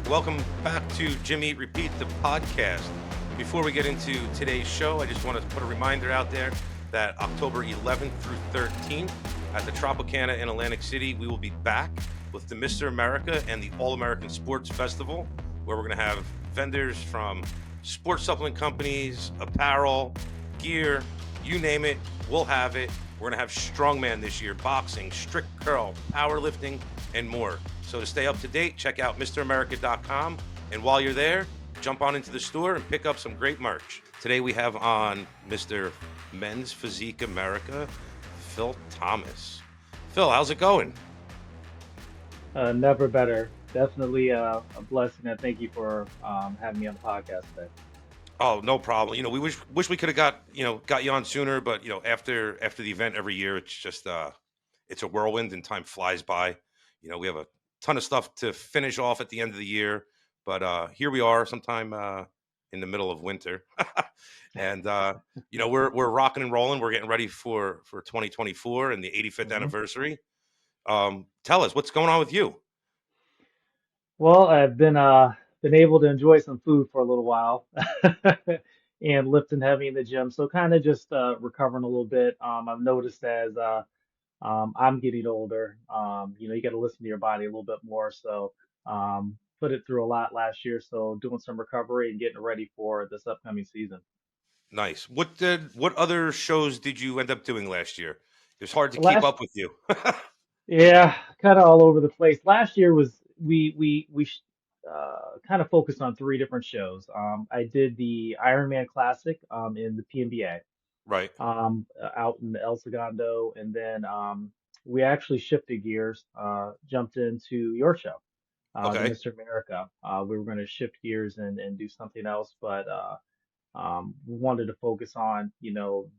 Welcome back to Jim Eat Repeat, the podcast. Before we get into today's show, I just want to put a reminder out there that October 11th through 13th at the Tropicana in Atlantic City, we will be back with the Mr. America and the All American Sports Festival, where we're going to have vendors from sports supplement companies, apparel, gear, you name it, we'll have it. We're going to have strongman this year, boxing, strict curl, powerlifting, and more. So to stay up to date, check out MrAmerica.com. And while you're there, jump on into the store and pick up some great merch. Today we have on Mr. Men's Physique America, Phil Thomas. Phil, how's it going? Never better. Definitely blessing. And thank you for having me on the podcast today. Oh, no problem. We wish we could have got you on sooner, but after the event every year, it's just it's a whirlwind and time flies by. We have a ton of stuff to finish off at the end of the year, but here we are sometime in the middle of winter. And we're rocking and rolling. We're getting ready for 2024 and the 85th hmm anniversary. Tell us what's going on with you. Well, I've been able to enjoy some food for a little while, and lifting heavy in the gym. So kind of just recovering a little bit. I've noticed as I'm getting older, you got to listen to your body a little bit more. So put it through a lot last year. So doing some recovery and getting ready for this upcoming season. Nice. What other shows did you end up doing last year? It's hard to keep Last up with you. Yeah, kind of all over the place. Last year was kind of focused on three different shows. I did the Ironman Classic in the PNBA Right. out in El Segundo, and then we actually shifted gears, jumped into your show, the Okay. Mr. America. We were going to shift gears and do something else, but we wanted to focus on,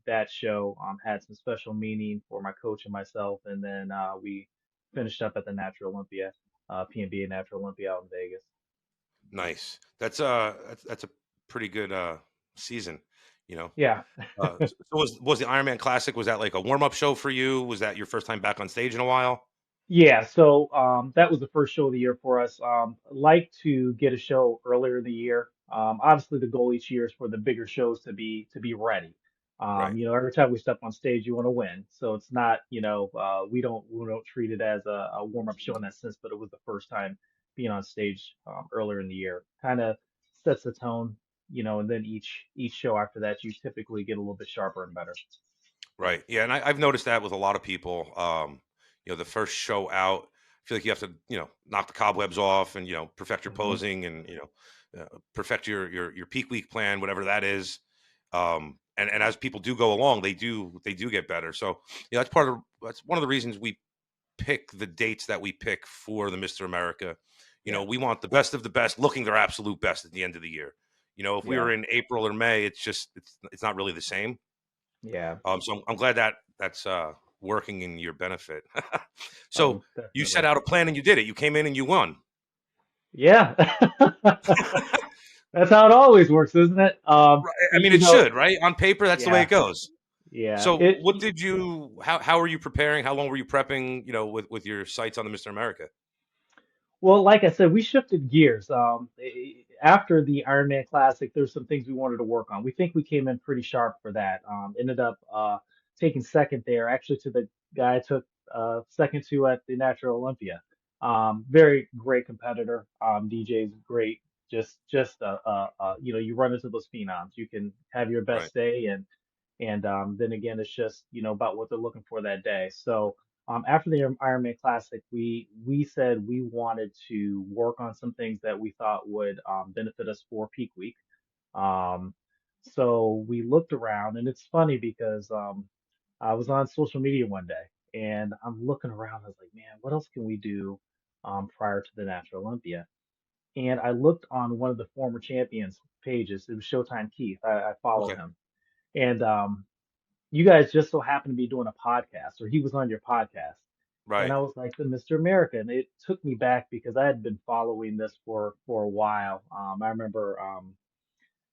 that show had some special meaning for my coach and myself, and then we finished up at the Natural Olympia, PNBA Natural Olympia out in Vegas. Nice. That's a pretty good season, you know. Yeah. So was the Ironman Classic, was that like a warm-up show for you? Was that your first time back on stage in a while? Yeah, so that was the first show of the year for us. Like to get a show earlier in the year. Obviously, the goal each year is for the bigger shows to be ready. Right. Every time we step on stage, you want to win. So it's not, we don't treat it as a warm-up show in that sense, but it was the first time being on stage earlier in the year. Kind of sets the tone, and then each show after that, you typically get a little bit sharper and better. Right. Yeah, and I've noticed that with a lot of people. The first show out, I feel like you have to, knock the cobwebs off and, perfect your hmm posing and, perfect your peak week plan, whatever that is. And as people do go along, they do get better. So, that's one of the reasons we pick the dates that we pick for the Mr. America. Yeah, We want the best of the best looking their absolute best at the end of the year. If we yeah, were in April or May, it's not really the same. yeah. So I'm glad that that's working in your benefit. So Oh, you set definitely. out a plan and you did it. You came in and you won. Yeah. That's how it always works, isn't it? Right. I mean, it should, right? On paper, that's the way it Yeah, goes. yeah. So what did you? How were you preparing? How long were you prepping? With your sights on the Mr. America. Well, like I said, we shifted gears. After the Ironman Classic, there's some things we wanted to work on. We think we came in pretty sharp for that. Ended up taking second there, actually to the guy I took second to at the Natural Olympia. Very great competitor. DJ's great. Just you run into those phenoms. You can have your Right. best day, and then again, it's just about what they're looking for that day. So after the Ironman Classic, we said we wanted to work on some things that we thought would benefit us for peak week. Um, so we looked around, and it's funny because I was on social media one day, and I'm looking around. I was like, man, what else can we do prior to the Natural Olympia? And I looked on one of the former champions pages. It was Showtime Keith. I follow Okay. him, and you guys just so happened to be doing a podcast, or he was on your podcast. And Right. I was like, the Mr. America. And it took me back because I had been following this for a while. I remember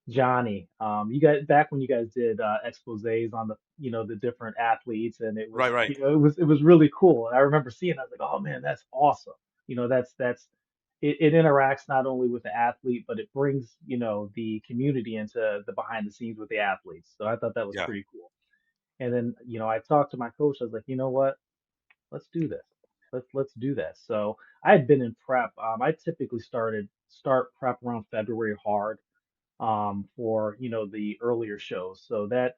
Johnny, you guys back when you guys did exposés on the different athletes, and it Right. was Right. it was really cool. And I remember seeing, I was like, oh man, that's awesome. That's it interacts not only with the athlete, but it brings, the community into the behind the scenes with the athletes. So I thought that was Yeah. pretty cool. And then, I talked to my coach. I was like, you know what? Let's do this. Let's do this. So I had been in prep. I typically start prep around February hard for the earlier shows. So that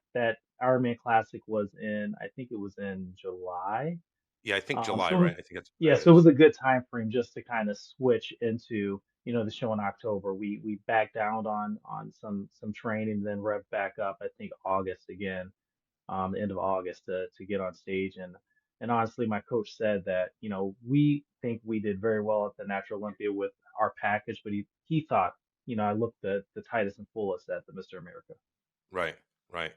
Ironman Classic was in, I think it was in July. Yeah, I think Um, July, so it right? was, I think that's yeah, what it so it is. was a good time frame just to kind of switch into the show in October. We backed down on some training, then revved back up. I think August again, the end of August to get on stage. And honestly, my coach said that we think we did very well at the Natural Olympia with our package, but he thought I looked the tightest and fullest at the Mr. America. Right, right.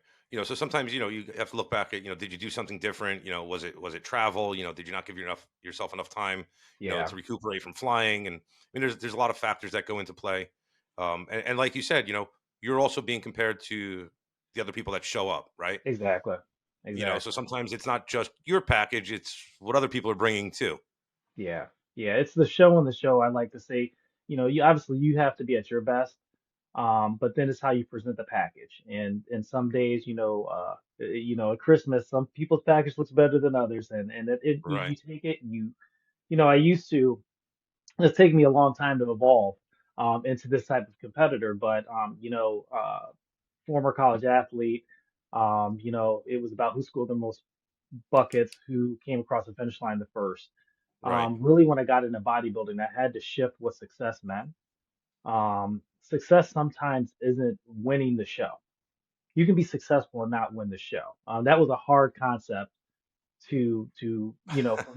So sometimes, you have to look back at, did you do something different? Was it travel? Did you not give yourself enough time, Yeah, to recuperate from flying? And I mean, there's a lot of factors that go into play. And like you said, you're also being compared to the other people that show up, right? exactly, So exactly. sometimes it's not just your package; it's what other people are bringing too. Yeah, yeah. It's the show on the show. I like to say, you obviously you have to be at your best. But then it's how you present the package. And some days, at Christmas, some people's package looks better than others. And you Right, take it, I used to, it's taken me a long time to evolve into this type of competitor, but former college athlete, it was about who scored the most buckets, who came across the finish line the first. right. Really, when I got into bodybuilding, I had to shift what success meant. Success sometimes isn't winning the show. You can be successful and not win the show. That was a hard concept for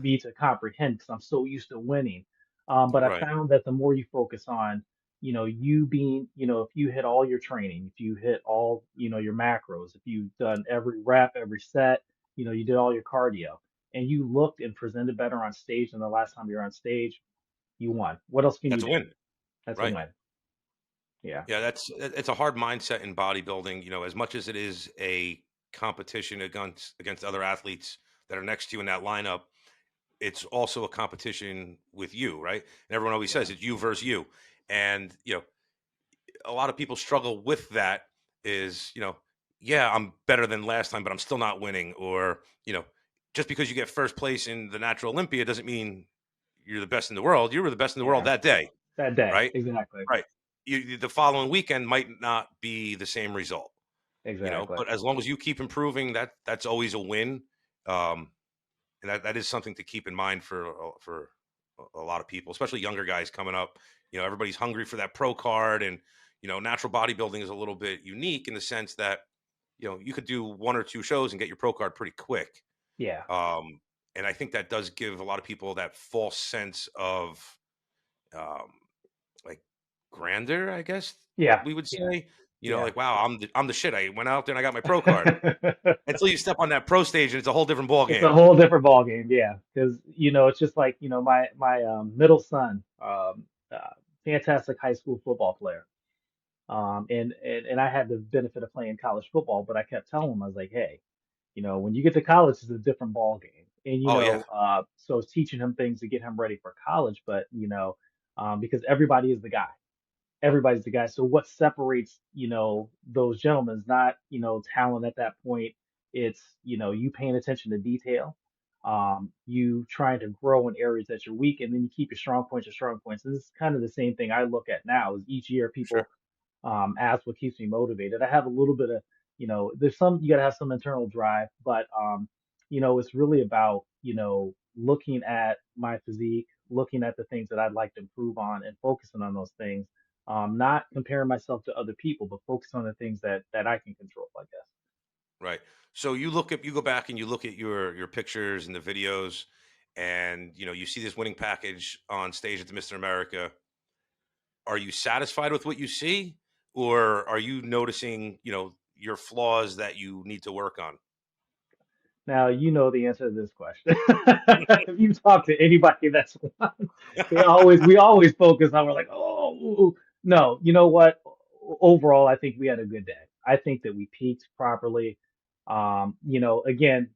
me to comprehend because I'm so used to winning. But I Right. found that the more you focus on, you being, if you hit all your training, if you hit all, your macros, if you've done every rep, every set, you did all your cardio, and you looked and presented better on stage than the last time you were on stage, you won. What else can you That's a do? win, That's a right? win. Yeah, Yeah, it's a hard mindset in bodybuilding. As much as it is a competition against other athletes that are next to you in that lineup, it's also a competition with you, right? And everyone always yeah, says it's you versus you. And a lot of people struggle with that. Is yeah, I'm better than last time, but I'm still not winning. Or just because you get first place in the Natural Olympia doesn't mean you're the best in the world. You were the best in the world yeah. that day, That day, right? exactly, Right. The following weekend might not be the same result, exactly. but as long as you keep improving, that's always a win. Um, and that is something to keep in mind for a lot of people, especially younger guys coming up. Everybody's hungry for that pro card, and natural bodybuilding is a little bit unique in the sense that you could do one or two shows and get your pro card pretty quick. Yeah, Um, and I think that does give a lot of people that false sense of um, like grandeur, I guess yeah, we would yeah, say. yeah. Like, wow, I'm the shit. I went out there and I got my pro card. Until you step on that pro stage and it's a whole different ball It's a game. whole different ball game, yeah. Because it's just like my middle son, fantastic high school football player. And I had the benefit of playing college football, but I kept telling him, I was like, hey, when you get to college, it's a different ball game. And Oh yeah, so I was teaching him things to get him ready for college, but because everybody is the guy. Everybody's the guy. So what separates, those gentlemen is not, talent at that point. It's, you paying attention to detail, you trying to grow in areas that you're weak, and then you keep your strong points. And this is kind of the same thing I look at now is each year sure. people ask what keeps me motivated. I have a little bit of, there's some, you got to have some internal drive, but, it's really about, looking at my physique, looking at the things that I'd like to improve on and focusing on those things. Not comparing myself to other people, but focus on the things that I can control, I guess. Right. So you go back and you look at your pictures and the videos, and you see this winning package on stage at the Mr. America. Are you satisfied with what you see, or are you noticing your flaws that you need to work on? Now, you know the answer to this question. If you talk to anybody that's won, we always focus on, we're like, oh, ooh, ooh." No, you know what? Overall, I think we had a good day. I think that we peaked properly. Again,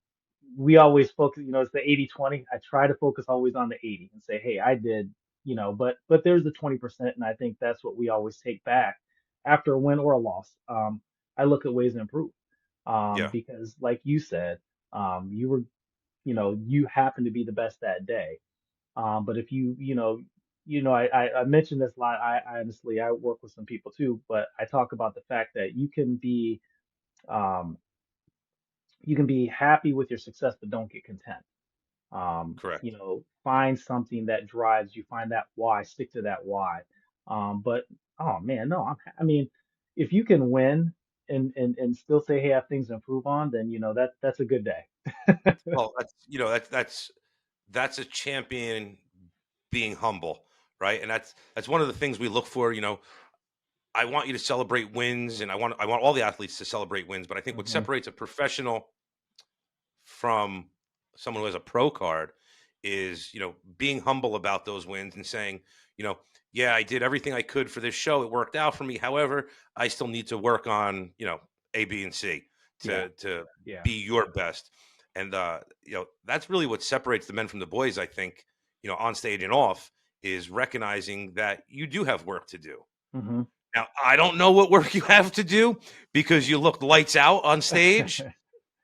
we always focus, it's the 80/20. I try to focus always on the 80 and say, hey, I did, but there's the 20%, and I think that's what we always take back after a win or a loss. I look at ways to improve, Yeah. because like you said, you were, you happen to be the best that day. But if I mentioned this a lot. I honestly, I work with some people too, but I talk about the fact that um, you can be happy with your success, but don't get content. Correct. Find something that drives you, find that why, stick to that why. But oh man, no, I mean, if you can win and still say, hey, I have things to improve on, then that's a good day. Well, that's a champion being humble, right? And that's one of the things we look for. I want you to celebrate wins, and I want all the athletes to celebrate wins. But I think what Hmm. separates a professional from someone who has a pro card is being humble about those wins and saying, you know yeah, I did everything I could for this show, it worked out for me, however I still need to work on A, B, and C Yeah, to yeah. be your best. And that's really what separates the men from the boys, I think, on stage and off, is recognizing that you do have work to do. Hmm. Now, I don't know what work you have to do, because you look lights out on stage.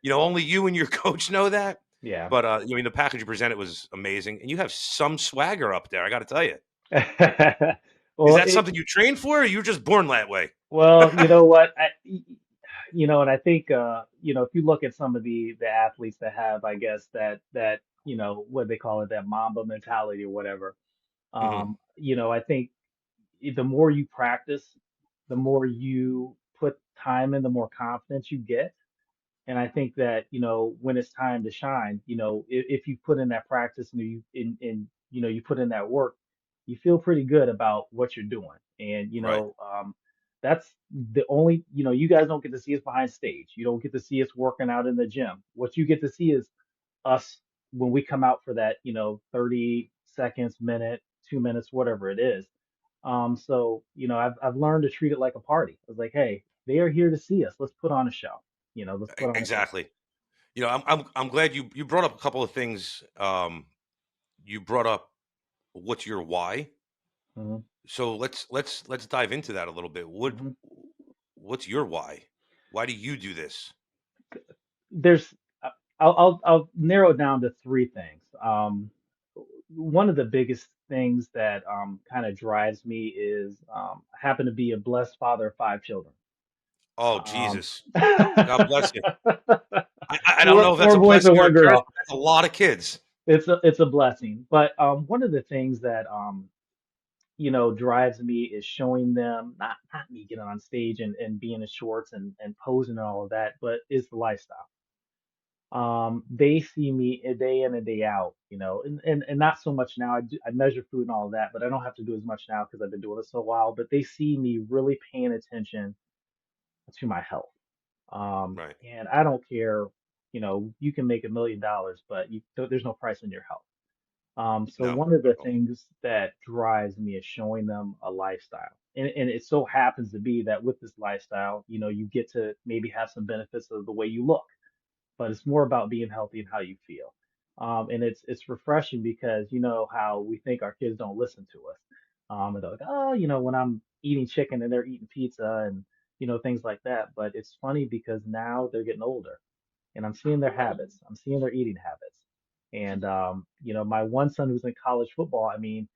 Only you and your coach know that. Yeah. But the package you presented was amazing, and you have some swagger up there. I got to tell you, is Well, that something you trained for, or you were just born that way? you know what? And I think if you look at some of the athletes that have, I guess that what they call it, that Mamba mentality or whatever. Hmm. I think the more you practice, the more you put time in, the more confidence you get. And I think that, when it's time to shine, if you put in that practice and you put in that work, you feel pretty good about what you're doing. And, Right. that's the only, you guys don't get to see us behind stage. You don't get to see us working out in the gym. What you get to see is us when we come out for that, 30 seconds, minute, 2 minutes, whatever it is. So, I've learned to treat it like a party. I was like, hey, they are here to see us. Let's put on a show. Let's put on a show. Exactly. I'm glad you brought up a couple of things. You brought up what's your why. Hmm. So let's dive into that a little bit. Hmm. What's your why? Why do you do this? There's, uh, I'll narrow it down to three things. One of the biggest things that kind of drives me is I happen to be a blessed father of five children. Oh, Um, Jesus. God bless you. I don't four, know if that's four a boys blessing and or one a curse, girl. but that's a lot of kids. It's a blessing. But one of the things that drives me is showing them, not me getting on stage and being in shorts and posing and all of that, but is the lifestyle. They see me a day in and day out, and not so much now. I measure food and all of that, but I don't have to do as much now because I've been doing it so a while. But they see me really paying attention to my health. Right. And I don't care, you can make $1 million, but there's no price in your health. So No, one of not the at all. things that drives me is showing them a lifestyle. And it so happens to be that with this lifestyle, you get to maybe have some benefits of the way you look, but it's more about being healthy and how you feel. And it's refreshing because you know how we think our kids don't listen to us. And they're like, oh, when I'm eating chicken and they're eating pizza and things like that. But it's funny because now they're getting older and I'm seeing their habits. I'm seeing their eating habits. And my one son who's in college football, I mean,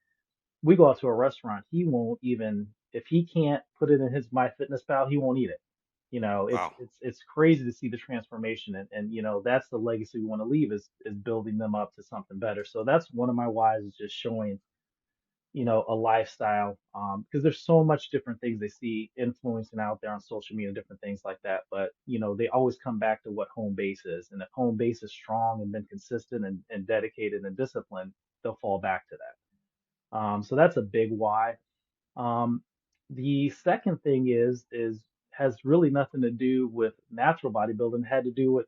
we go out to a restaurant, he won't even if he can't put it in his MyFitnessPal, he won't eat it. It's Wow. it's it's crazy to see the transformation and that's the legacy we want to leave is building them up to something better. So that's one of my whys is just showing, a lifestyle because there's so much different things they see influencing out there on social media, different things like that. But they always come back to what home base is. And if home base is strong and been consistent and dedicated and disciplined, they'll fall back to that. So that's a big why. Um, the second thing is has really nothing to do with natural bodybuilding. It had to do with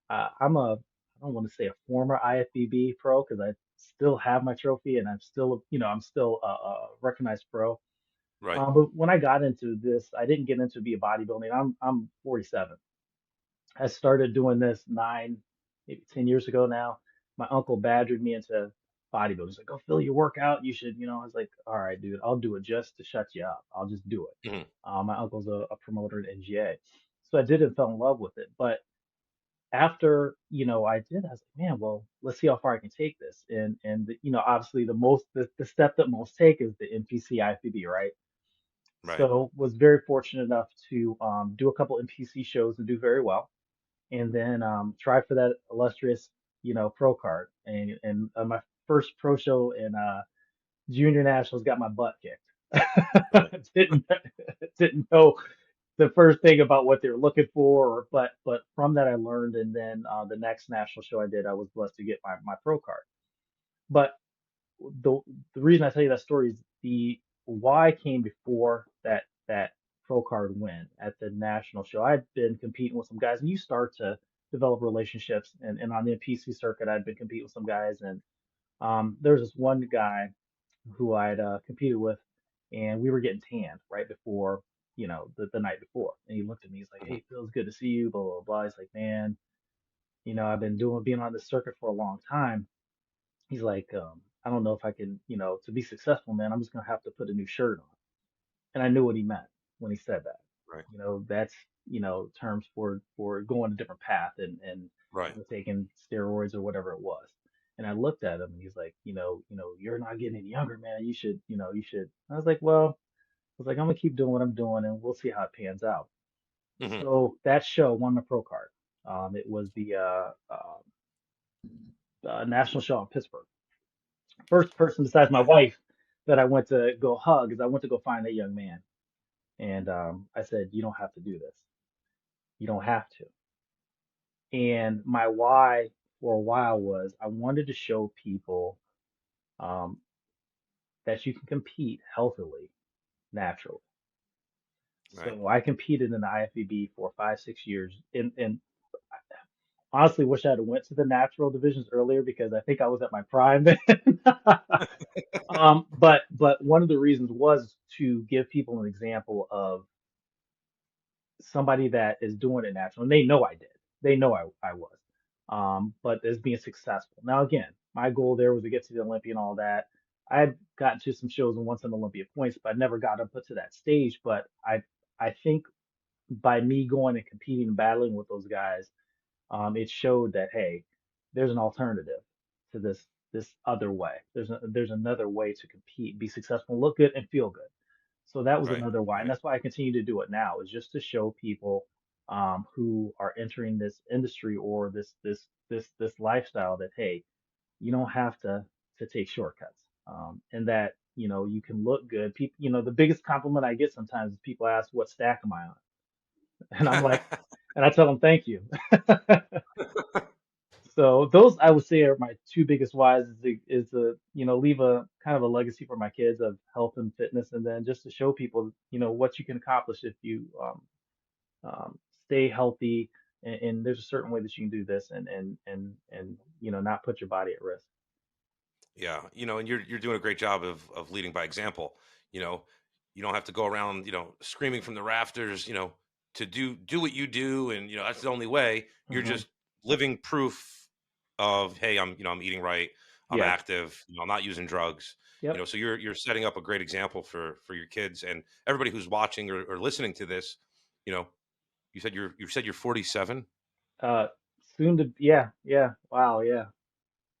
I'm a I don't want to say a former IFBB pro because I still have my trophy and I'm still a recognized pro. Right. But when I got into this, I didn't get into be a bodybuilding. I'm 47. I started doing this maybe 10 years ago now. My uncle badgered me into bodybuilders. He's like, go fill your workout. You should, I was like, all right, dude, I'll do it just to shut you up. I'll just do it. Hmm. My uncle's a promoter at NGA. So I did and fell in love with it. But after, I did, I was like, man, well, let's see how far I can take this. Obviously the step that most take is the NPC IFBB, right? Right. So was very fortunate enough to do a couple NPC shows and do very well, and then try for that illustrious, pro card. And my first pro show in junior nationals got my butt Right. kicked. didn't didn't know the first thing about what they were looking for, but from that I learned, and then the next national show I did, I was blessed to get my pro card. But the the reason I tell you that story is the why came before that pro card win at the national show. I'd been competing with some guys, and you start to develop relationships, and on the PC circuit, I'd been competing with some guys, and there was this one guy who I'd competed with, and we were getting tanned right before, the night before, and he looked at me, he's like, Hmm. "Hey, Phil, it's good to see you," blah blah blah. He's like, "Man, I've been being on this circuit for a long time." He's like, I don't know if I can, to be successful, man, I'm just gonna have to put a new shirt on. And I knew what he meant when he said that. Right. That's, terms for going a different path and Right. taking steroids or whatever it was. And I looked at him and he's like, you're not getting any younger, man. You should. I was like, well, I'm gonna keep doing what I'm doing and we'll see how it pans out. Hmm. So that show won my pro card. It was the national show in Pittsburgh. First person besides my Okay. wife that I went to go hug is I went to go find that young man. And I said, you don't have to do this. You don't have to. And my why for a while was I wanted to show people um, that you can compete healthily, naturally. Right. So I competed in the IFBB for 5, 6 years, and honestly wish I had went to the natural divisions earlier because I think I was at my prime then. But one of the reasons was to give people an example of somebody that is doing it natural, and they know I did. They know I was, but as being successful. Now, again, my goal there was to get to the Olympia and all that. I had gotten to some shows and won some Olympia points, but I never got up to that stage. But I think by me going and competing and battling with those guys, it showed that hey, there's an alternative to this other way. There's another way to compete, be successful, look good, and feel good. So that was Right. another why, and Right. that's why I continue to do it now, is just to show people who are entering this industry or this lifestyle that hey, you don't have to take shortcuts, and that you can look good. People, the biggest compliment I get sometimes is people ask, "What stack am I on?" And I'm like, and I tell them, "Thank you." So those I would say are my two biggest whys is to leave a kind of a legacy for my kids of health and fitness, and then just to show people what you can accomplish if you stay healthy, and there's a certain way that you can do this and not put your body at risk. Yeah, and you're doing a great job of leading by example. You know, you don't have to go around, screaming from the rafters, to do what you do, and that's the only way. You're Hmm. just living proof of, hey, I'm eating right, I'm Yeah. active, I'm not using drugs. Yep. So you're setting up a great example for your kids and everybody who's watching or listening to this. You know, you said you're 47. Uh, soon to yeah yeah wow yeah.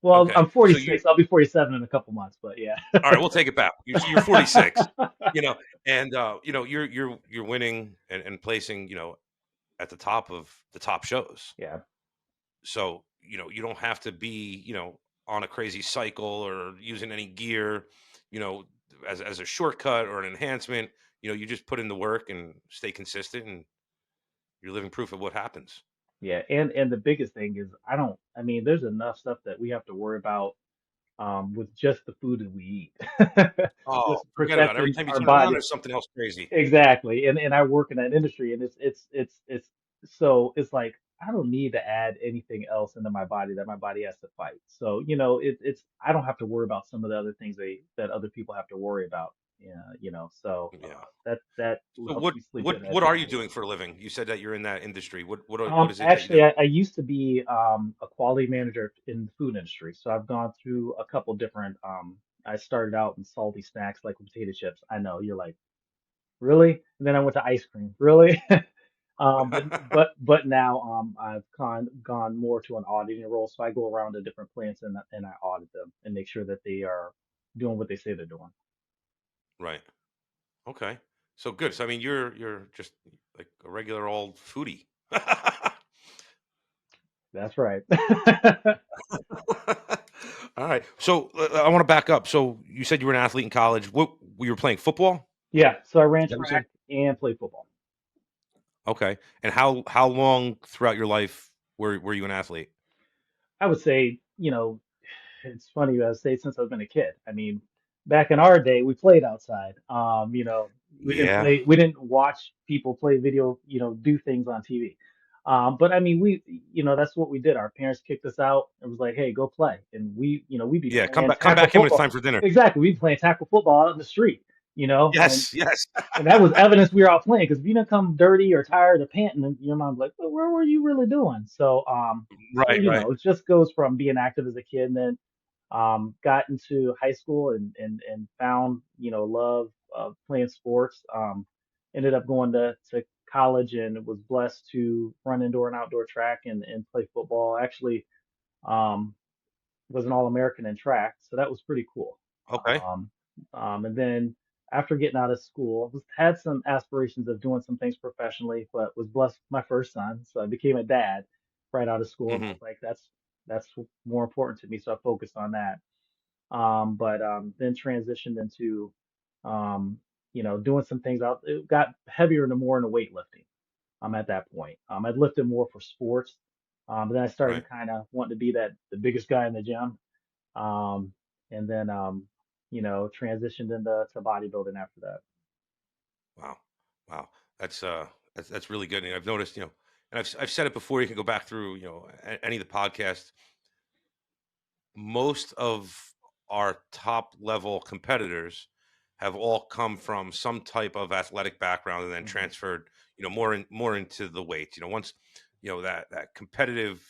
Well, Okay, I'm so you 46. I'll be 47 in a couple months, but yeah. all right, we'll take it back. You're 46, you know, and you're winning and placing, at the top of the top shows. Yeah. So, you don't have to be, on a crazy cycle or using any gear, you know, as a shortcut or an enhancement. You just put in the work and stay consistent, and you're living proof of what happens. Yeah, and the biggest thing is I mean, there's enough stuff that we have to worry about with just the food that we eat. Oh, Just forget about it. Every protecting time you our turn around, body. there's something else crazy. Exactly. And I work in that industry, and it's so it's like I don't need to add anything else into my body that my body has to fight. So, it's I don't have to worry about some of the other things that other people have to worry about. Yeah, so Yeah. that So helps me sleep good at what are night. you doing for a living? You said that you're in that industry. What is it that you Actually, do? I used to be a quality manager in the food industry, so I've gone through a couple different. I started out in salty snacks like potato chips. I know you're like, really? And then I went to ice cream. Really? But now I've gone more to an auditing role, so I go around to different plants and I audit them and make sure that they are doing what they say they're doing. Right. Okay. So good. So I mean, you're just like a regular old foodie. That's right. All right. So I want to back up. So you said you were an athlete in college. What you were playing football? Yeah, so I ran Is that what you said? track and played football. Okay. And how long throughout your life were you an athlete? I would say, it's funny you say since I've been a kid. I mean, back in our day, we played outside. Yeah. We didn't watch people play video, do things on TV. But I mean, that's what we did. Our parents kicked us out. It was like, hey, go play. And we'd be Yeah. playing Come tackle back in when it's football. time for dinner. Exactly. We'd be playing tackle football out in the street, and Yes. Yes. that was evidence we were out playing because if you didn't come dirty or tired or panting, then your mom's like, well, "What were you really doing?" So Right. Right. it just goes from being active as a kid, and then got into high school and found love of playing sports. Ended up going to college and was blessed to run indoor and outdoor track and play football. Actually, um, was an All-American in track, so that was pretty cool. Okay. Um, and then after getting out of school, had some aspirations of doing some things professionally, but was blessed with my first son, so I became a dad right out of school, and I Hmm. was like, that's more important to me, so I focused on that. But then transitioned into doing some things out. It got heavier and more into weightlifting. At that point, I'd lifted more for sports. But then I started Right. kind of wanting to be the biggest guy in the gym, um, and then transitioned into to bodybuilding after that. Wow. Wow. That's that's really good. And I've noticed, and I've said it before. You can go back through, any of the podcasts. Most of our top level competitors have all come from some type of athletic background and then Hmm. transferred, more into the weights. Once, that competitive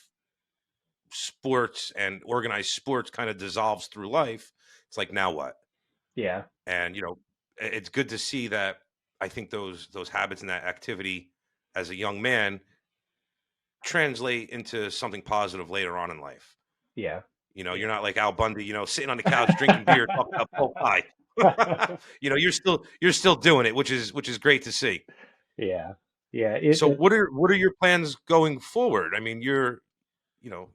sports and organized sports kind of dissolves through life, it's like now what? Yeah, And it's good to see that. I think those habits and that activity as a young man translate into something positive later on in life. yeah, You're yeah. not like Al Bundy, sitting on the couch drinking beer, talking about pork pie. You're still doing it, which is great to see. Yeah, yeah. So what are your plans going forward? I mean, you know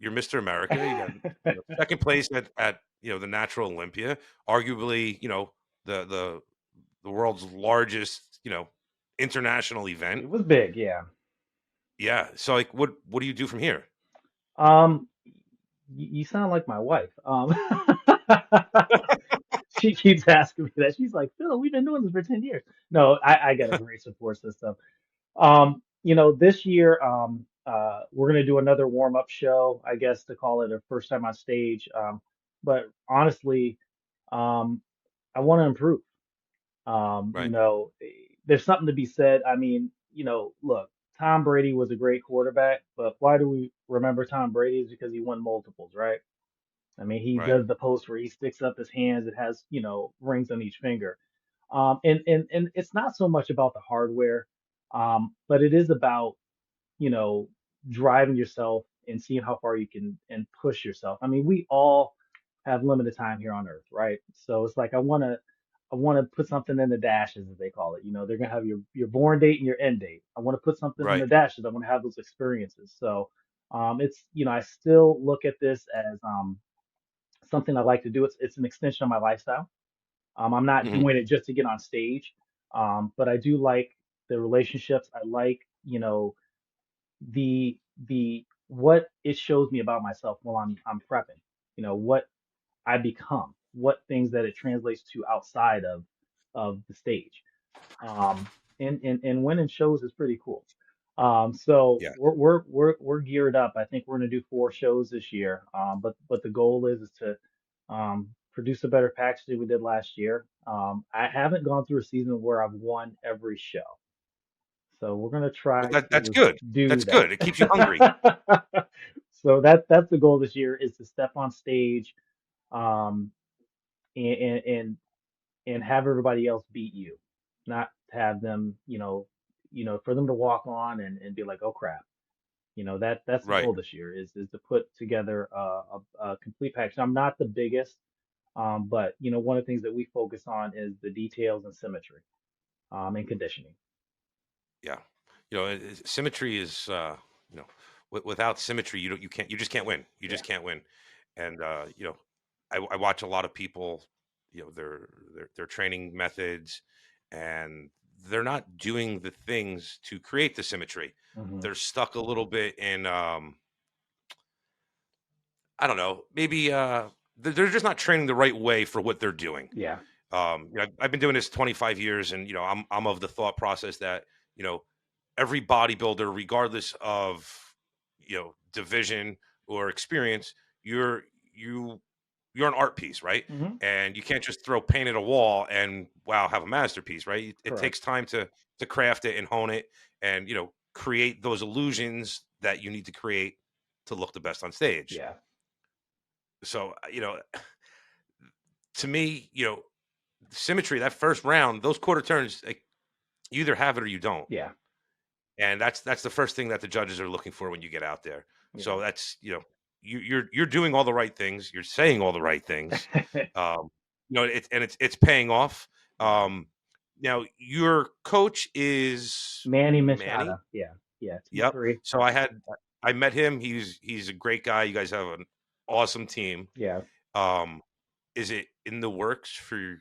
you're Mr. America. You got second place at the Natural Olympia, arguably the the world's largest international event. It was big, yeah. Yeah. So like, what do you do from here? Um, you sound like my wife. She keeps asking me that. She's like, Phil, we've been doing this for 10 years. No, I got a great support system. This year, we're gonna do another warm-up show, I guess to call it a first time on stage. But honestly, um, I want to improve. Right. There's something to be said. I mean, look, Tom Brady was a great quarterback, but why do we remember Tom Brady? Is because he won multiples, right? I mean, he Right. does the post where he sticks up his hands. It has, rings on each finger. And it's not so much about the hardware, but it is about, you know, driving yourself and seeing how far you can and push yourself. I mean, we all have limited time here on Earth, right? So it's like I want to put something in the dashes, as they call it. They're gonna have your born date and your end date. I want to put something in Right. the dashes. I want to have those experiences. So it's I still look at this as something I like to do. It's an extension of my lifestyle. I'm not Hmm. doing it just to get on stage, but I do like the relationships. I like, the what it shows me about myself while I'm prepping. What I become, what things that it translates to outside of the stage. And winning shows is pretty cool. So Yeah. we're geared up. I think we're gonna do 4 shows this year. But the goal is to produce a better package than we did last year. I haven't gone through a season where I've won every show. So we're gonna Well, try that's to good. do That's good. It keeps you hungry. that. So that's the goal this year is to step on stage, um, and and have everybody else beat you, not have them, for them to walk on and be like, oh crap. That's the Right. goal this year is to put together a complete package. I'm not the biggest, but one of the things that we focus on is the details and symmetry, and conditioning. Yeah. Symmetry is, without symmetry, you just can't win. You Yeah. just can't win. And, I watch a lot of people, their training methods, and they're not doing the things to create the symmetry. Hmm. They're stuck a little bit in, I don't know, maybe, they're just not training the right way for what they're doing. Yeah. I've been doing this 25 years, and I'm of the thought process that you know every bodybuilder, regardless of division or experience, you you're an art piece, right? Hmm. And you can't just throw paint at a wall and wow, have a masterpiece, right? It Correct. takes time to craft it and hone it, and create those illusions that you need to create to look the best on stage. Yeah. So to me, symmetry, that first round, those quarter turns, like, you either have it or you don't. Yeah. And that's the first thing that the judges are looking for when you get out there. Yeah. So that's, you're doing all the right things, you're saying all the right things. Um, it's paying off. Yeah. Um, Now your coach is Manny Manny. Machado. Yeah. Yeah. Yep. T3. So I met him. He's a great guy. You guys have an awesome team. Yeah. Um, is it in the works for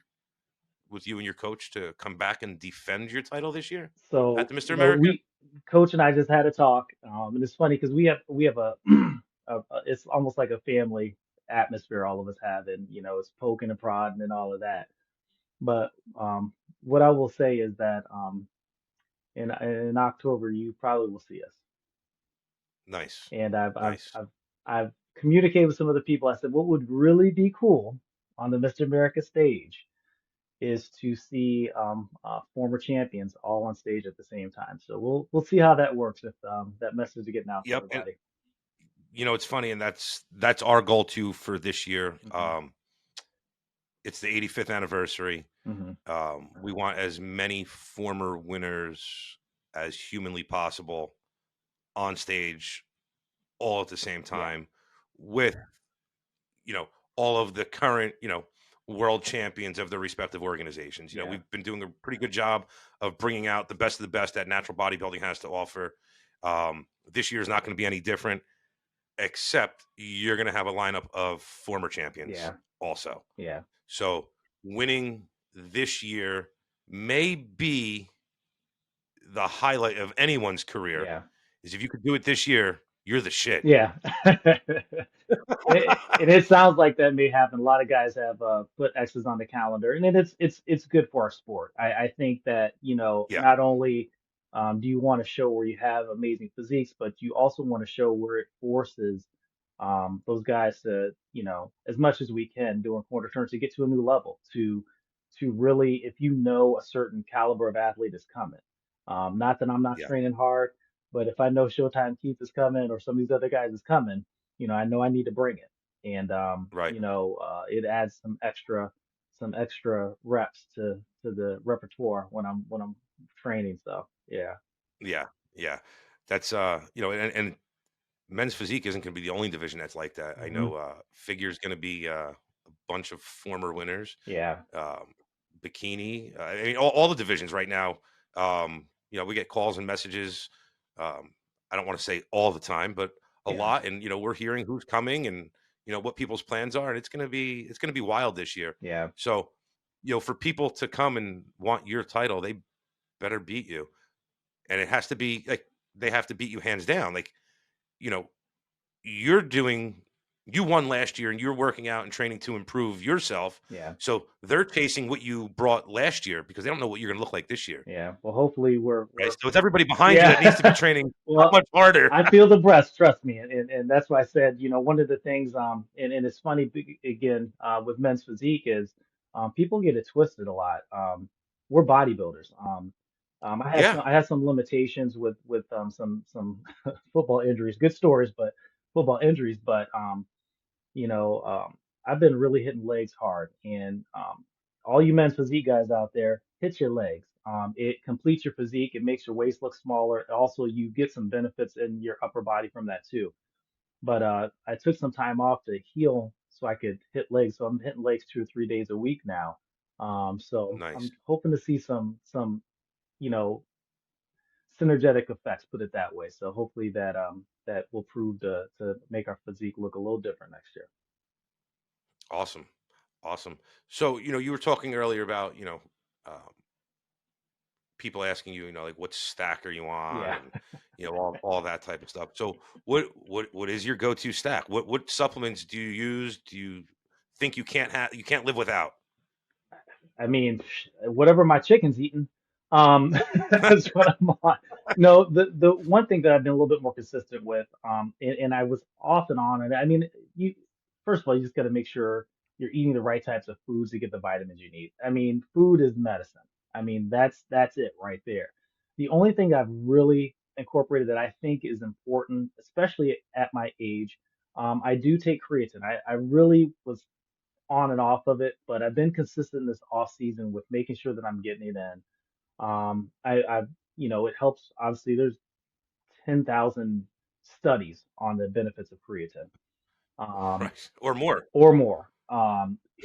with you and your coach to come back and defend your title this year at So, the Mr. America? Coach and I just had a talk, and it's funny because we have it's almost like a family atmosphere all of us have, and it's poking and prodding and all of that. But what I will say is that in October you probably will see us, Nice. and Nice. I've communicated with some of the people. I said what would really be cool on the Mr. America stage is to see former champions all on stage at the same time. So we'll see how that works if that message is getting out to Yep. And everybody. it's funny, and that's our goal too for this year. Hmm. It's the 85th anniversary. Hmm. We want as many former winners as humanly possible on stage all at the same Yeah, time with all of the current world champions of their respective organizations. yeah, We've been doing a pretty good job of bringing out the best of the best that natural bodybuilding has to offer. This year is not going to be any different, except you're going to have a lineup of former champions yeah, also. yeah, So winning this year may be the highlight of anyone's career. yeah, Is if you could do it this year, you're the shit. yeah. It sounds like that may happen. A lot of guys have put X's on the calendar, and it's good for our sport. I think that Yeah, not only do you want to show where you have amazing physiques, but you also want to show where it forces those guys to as much as we can during quarter turns to get to a new level to really if a certain caliber of athlete is coming. Not that I'm not yeah, training hard, but if I know Showtime Keith is coming or some of these other guys is coming, I know I need to bring it. And right. it adds some extra reps to the repertoire when I'm training. So yeah. Yeah, yeah. That's and men's physique isn't going to be the only division that's like that. I Hmm. know figure is going to be a bunch of former winners. Yeah. Um, Bikini, I mean, all the divisions right now. We get calls and messages. I don't want to say all the time, but a Yeah. lot, and we're hearing who's coming and what people's plans are, and it's gonna be wild this year. Yeah. So, for people to come and want your title, they better beat you, and it has to be like they have to beat you hands down. Like, you know, you're doing. you won last year and you're working out and training to improve yourself. Yeah. So they're chasing what you brought last year because they don't know what you're going to look like this year. Yeah. Well, hopefully Right. we're So it's everybody behind you that needs to be yeah. training that Well, much harder. I feel the breast, trust me. And that's why I said, one of the things, and it's funny again, with men's physique is, people get it twisted a lot. We're bodybuilders. Yeah. I had some limitations with some football injuries, good stories, but football injuries, but, you know, um, I've been really hitting legs hard, and all you men's physique guys out there, hit your legs. It completes your physique. It makes your waist look smaller. Also, you get some benefits in your upper body from that too. But I took some time off to heal so I could hit legs. So I'm hitting legs 2 or 3 days a week now. So I'm Nice. hoping to see some you know synergetic effects, put it that way. So hopefully that will prove to make our physique look a little different next year. Awesome. Awesome. So, you were talking earlier about, um, people asking you, like what stack are you on Yeah. and all that type of stuff. So what is your go-to stack? What supplements do you use? Do you think you can't live without? I mean, whatever my chicken's eating, um, that's what I'm on. No, the one thing that I've been a little bit more consistent with, and I was off and on, and I mean, you first of all, you just got to make sure you're eating the right types of foods to get the vitamins you need. I mean, food is medicine. I mean, that's it right there. The only thing I've really incorporated that I think is important, especially at my age, I do take creatine. I really was on and off of it, but I've been consistent this off season with making sure that I'm getting it in. I've, it helps. Obviously, there's 10,000 studies on the benefits of creatine. Um, Right. Or more. or more.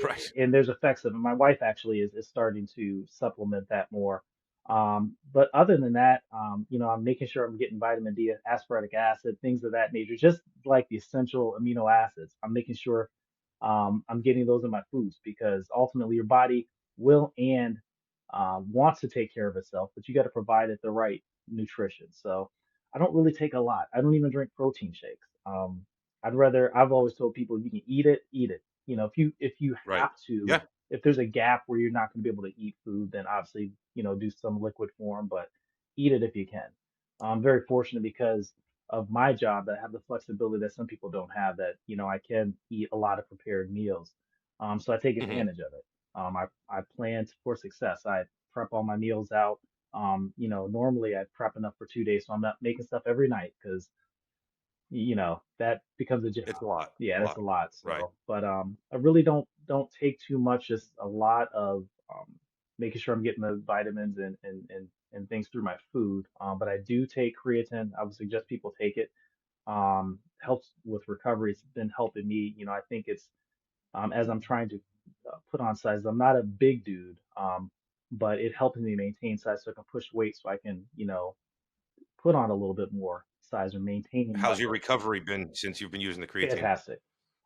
Right. And there's effects of it. My wife actually is starting to supplement that more. But other than that, I'm making sure I'm getting vitamin D, aspartic acid, things of that nature, just like the essential amino acids. I'm making sure I'm getting those in my foods because ultimately your body will and wants to take care of itself, but you got to provide it the right nutrition. So I don't really take a lot. I don't even drink protein shakes. I've always told people you can eat it, eat it. If you Right. have to, Yeah. if there's a gap where you're not going to be able to eat food, then obviously, do some liquid form, but eat it if you can. I'm very fortunate because of my job that I have the flexibility that some people don't have that, I can eat a lot of prepared meals. So I take Hmm. advantage of it. I plan for success. I prep all my meals out. Normally I prep enough for 2 days, so I'm not making stuff every night because that becomes a It's job. a lot. Yeah, A that's lot. a lot. Right. So, but I really don't take too much. Just a lot of making sure I'm getting the vitamins and things through my food. But I do take creatine. I would suggest people take it. Helps with recovery. It's been helping me. I think it's as I'm trying to put on size. I'm not a big dude, but it helps me maintain size so I can push weight so I can, put on a little bit more size or maintain How's your muscle. recovery been since you've been using the creatine? Fantastic.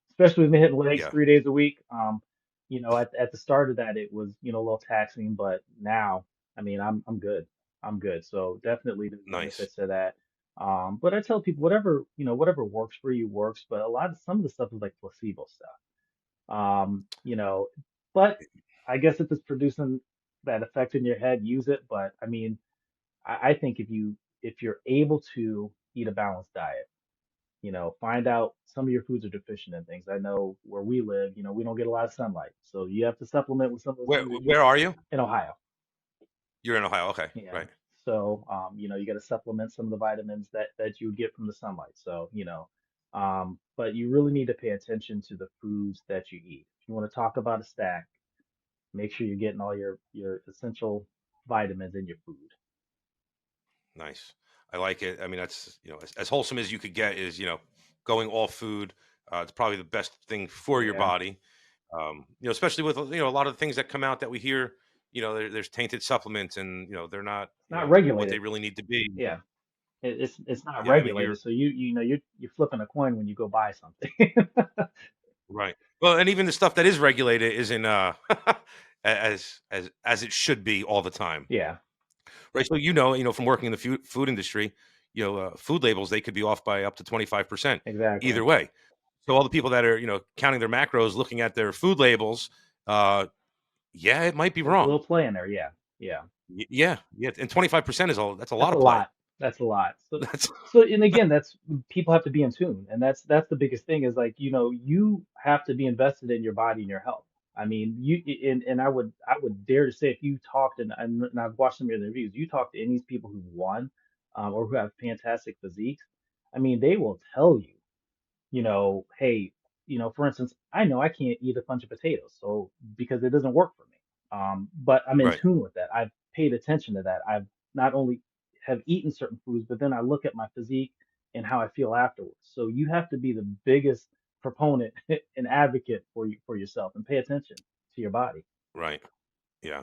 Especially with me hitting legs Yeah. 3 days a week. At the start of that, it was, a little taxing, but now, I mean, I'm good. I'm good. So definitely there's Nice. benefits to that. But I tell people whatever works for you works, but some of the stuff is like placebo stuff. Um, you know, but I guess if it's producing that effect in your head, use it. But I mean, I think if you're able to eat a balanced diet, find out some of your foods are deficient in things. I know where we live, we don't get a lot of sunlight, so you have to supplement with some of those Where things that you where are you? in Ohio. You're in Ohio. Okay. Yeah. Right. So, you got to supplement some of the vitamins that you would get from the sunlight. So, but you really need to pay attention to the foods that you eat. If you want to talk about a stack, make sure you're getting all your essential vitamins in your food. Nice. I like it. I mean, that's, as wholesome as you could get is, going all food. It's probably the best thing for your Yeah. body. Especially with, a lot of the things that come out that we hear, there's tainted supplements and, they're not, It's not what they regulated. really need to be. Yeah. It's not Yeah. I mean, regulated. So you're flipping a coin when you go buy something. right. Well, and even the stuff that is regulated isn't, as it should be all the time. Yeah, Right. So, from working in the food industry, food labels, they could be off by up to 25% exactly. either way. So all the people that are, counting their macros, looking at their food labels, uh, yeah, it might be There's a wrong. little play in there. Yeah. Yeah. Yeah, yeah, and 25% that's a That's lot a of play. lot. That's a lot. So, That's so, and again, that's people have to be in tune, and that's the biggest thing is like, you have to be invested in your body and your health. I mean, and I would dare to say if you talked and I've watched some of your interviews, you talk to any of these people who won, or who have fantastic physiques. I mean, they will tell you, hey, for instance, I know I can't eat a bunch of potatoes, so because it doesn't work for me. But I'm in right, tune with that. I've paid attention to that. I've not only have eaten certain foods, but then I look at my physique and how I feel afterwards. So you have to be the biggest proponent and advocate for yourself and pay attention to your body. right. Yeah.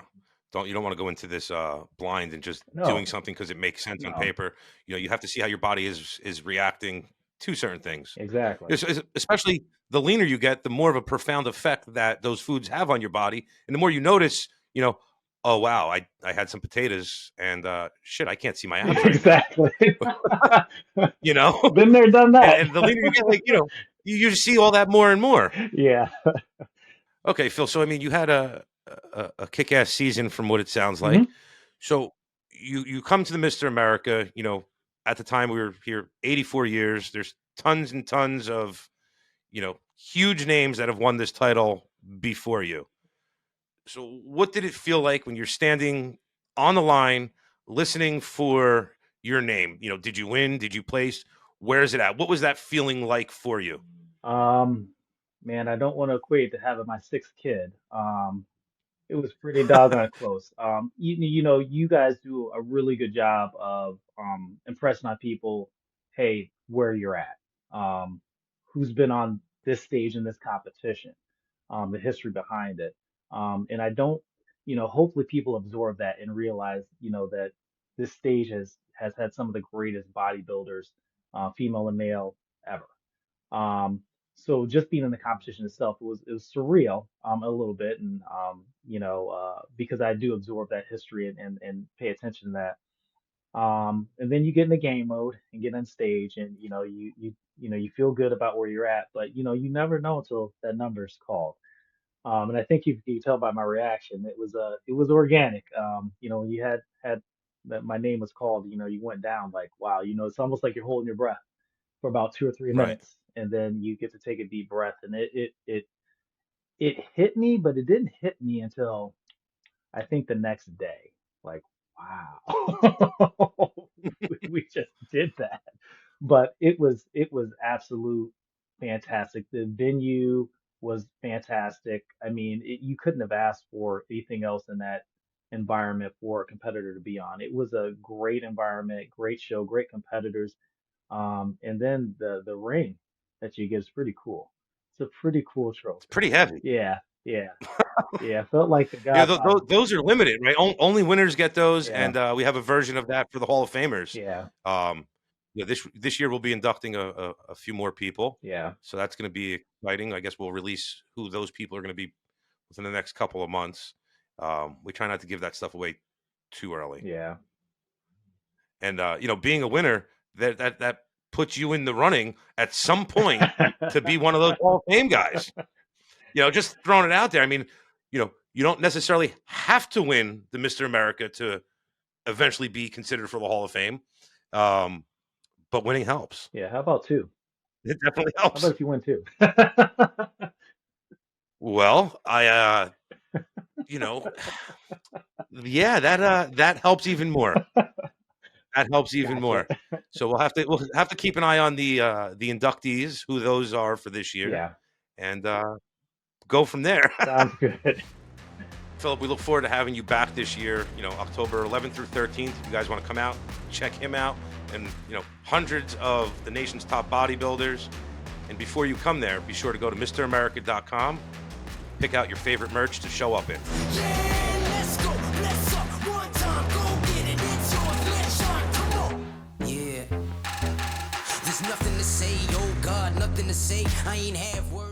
You don't want to go into this blind and just doing No, something because it makes sense on no, paper. You have to see how your body is reacting to certain things. exactly. Especially the leaner you get, the more of a profound effect that those foods have on your body, and the more you notice, oh wow, I had some potatoes and shit, I can't see my abs right now. Exactly. You know, Been there, done and, that. and the leaner you get, like you just see all that more and more. Yeah. Okay, Phil. So I mean, you had a kick-ass season from what it sounds like. Hmm. So you come to the Mr. America. At the time we were here 84 years. There's tons and tons of huge names that have won this title before you. So what did it feel like when you're standing on the line, listening for your name? Did you win? Did you place? Where is it at? What was that feeling like for you? Um, Man, I don't want to equate to having my sixth kid. It was pretty doggone close. You guys do a really good job of impressing on people, hey, where you're at, who's been on this stage in this competition, the history behind it. And I don't, hopefully people absorb that and realize, that this stage has had some of the greatest bodybuilders, female and male, ever. Um, so just being in the competition itself, it was surreal, a little bit, and because I do absorb that history and pay attention to that. And then you get in the game mode and get on stage, and you feel good about where you're at, but you never know until that number's called. And I think you tell by my reaction, it was organic. When you had that my name was called, you went down like wow, it's almost like you're holding your breath for about 2 or 3 Right. minutes, and then you get to take a deep breath, and it hit me, but it didn't hit me until I think the next day. Like, wow, we just did that. But it was absolute fantastic. The venue was fantastic. I mean, you couldn't have asked for anything else in that environment for a competitor to be on. It was a great environment, great show, great competitors. And then the ring that you get is pretty cool. It's a pretty cool It's trophy. pretty heavy. Yeah, yeah, yeah. Felt like the Yeah, th Godfather. those are limited, right? Only winners get those, Yeah, and we have a version of that for the Hall of Famers. yeah, Um, this year we'll be inducting a few more people, yeah, so that's going to be exciting. I guess we'll release who those people are going to be within the next couple of months. We try not to give that stuff away too early, yeah. and being a winner that puts you in the running at some point to be one of those Hall of Fame guys. Just throwing it out there. I mean, you don't necessarily have to win the Mr. America to eventually be considered for the Hall of Fame. Um, but winning helps. Yeah, how about two? It definitely How about helps. if you win two? Well, you know, yeah, that helps even more. That helps even Gotcha. more. So we'll have to keep an eye on the inductees, who those are for this year, Yeah, and go from there. sounds good. Philip, we look forward to having you back this year, October 11th through 13th. If you guys want to come out, check him out, and, hundreds of the nation's top bodybuilders. And before you come there, be sure to go to MrAmerica.com, pick out your favorite merch to show up in. Yeah, let's go, let's up, one time, go get it, it's yours, let's shine, come on. Yeah, there's nothing to say, oh God, nothing to say, I ain't have words.